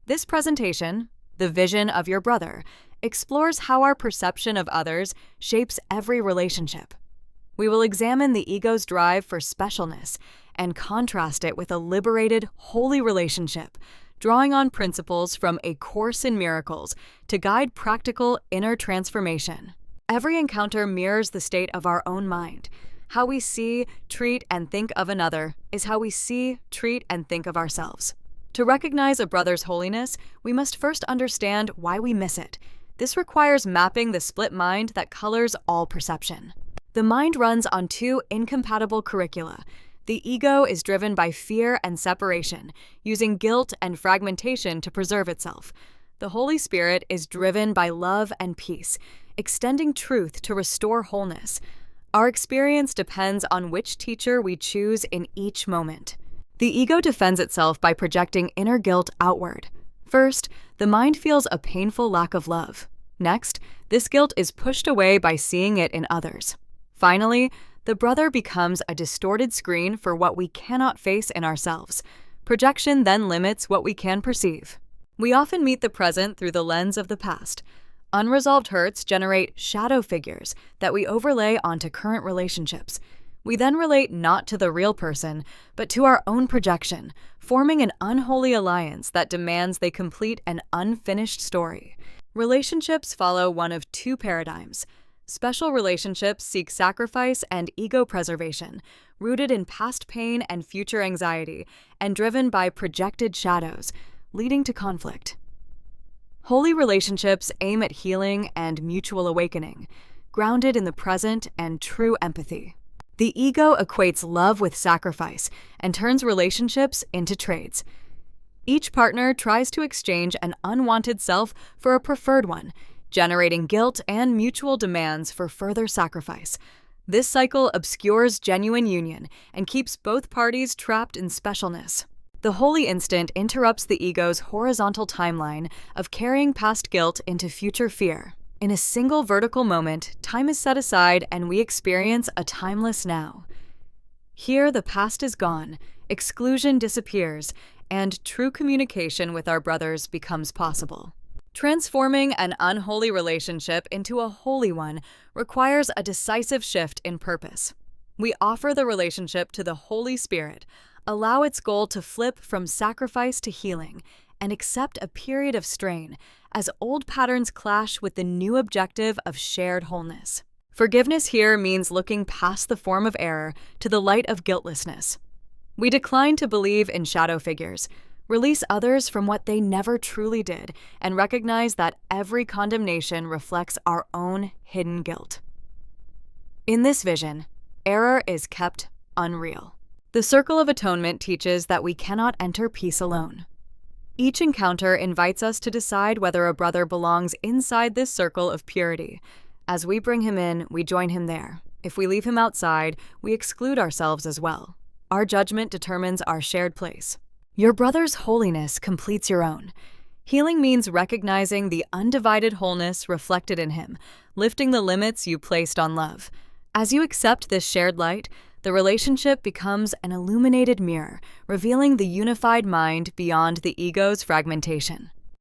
This presentation, The Vision of Your Brother, explores how our perception of others shapes every relationship. We will examine the ego's drive for specialness and contrast it with a liberated, holy relationship, drawing on principles from A Course in Miracles to guide practical inner transformation. Every encounter mirrors the state of our own mind. How we see, treat, and think of another is how we see, treat, and think of ourselves. To recognize a brother's holiness, we must first understand why we miss it. This requires mapping the split mind that colors all perception. The mind runs on two incompatible curricula. The ego is driven by fear and separation, using guilt and fragmentation to preserve itself. The Holy Spirit is driven by love and peace, extending truth to restore wholeness. Our experience depends on which teacher we choose in each moment. The ego defends itself by projecting inner guilt outward. First, the mind feels a painful lack of love. Next, this guilt is pushed away by seeing it in others. Finally, the brother becomes a distorted screen for what we cannot face in ourselves. Projection then limits what we can perceive. We often meet the present through the lens of the past. Unresolved hurts generate shadow figures that we overlay onto current relationships. We then relate not to the real person, but to our own projection, forming an unholy alliance that demands they complete an unfinished story. Relationships follow one of two paradigms. Special relationships seek sacrifice and ego preservation, rooted in past pain and future anxiety, and driven by projected shadows, leading to conflict. Holy relationships aim at healing and mutual awakening, grounded in the present and true empathy. The ego equates love with sacrifice and turns relationships into trades. Each partner tries to exchange an unwanted self for a preferred one, generating guilt and mutual demands for further sacrifice. This cycle obscures genuine union and keeps both parties trapped in specialness. The holy instant interrupts the ego's horizontal timeline of carrying past guilt into future fear. In a single vertical moment, time is set aside and we experience a timeless now. Here, the past is gone, exclusion disappears, and true communication with our brothers becomes possible. Transforming an unholy relationship into a holy one requires a decisive shift in purpose. We offer the relationship to the Holy Spirit, allow its goal to flip from sacrifice to healing, and accept a period of strain as old patterns clash with the new objective of shared wholeness. Forgiveness here means looking past the form of error to the light of guiltlessness. We decline to believe in shadow figures, release others from what they never truly did, and recognize that every condemnation reflects our own hidden guilt. In this vision, error is kept unreal. The Circle of Atonement teaches that we cannot enter peace alone. Each encounter invites us to decide whether a brother belongs inside this circle of purity. As we bring him in, we join him there. If we leave him outside, we exclude ourselves as well. Our judgment determines our shared place. Your brother's holiness completes your own. Healing means recognizing the undivided wholeness reflected in him, lifting the limits you placed on love. As you accept this shared light, the relationship becomes an illuminated mirror, revealing the unified mind beyond the ego's fragmentation.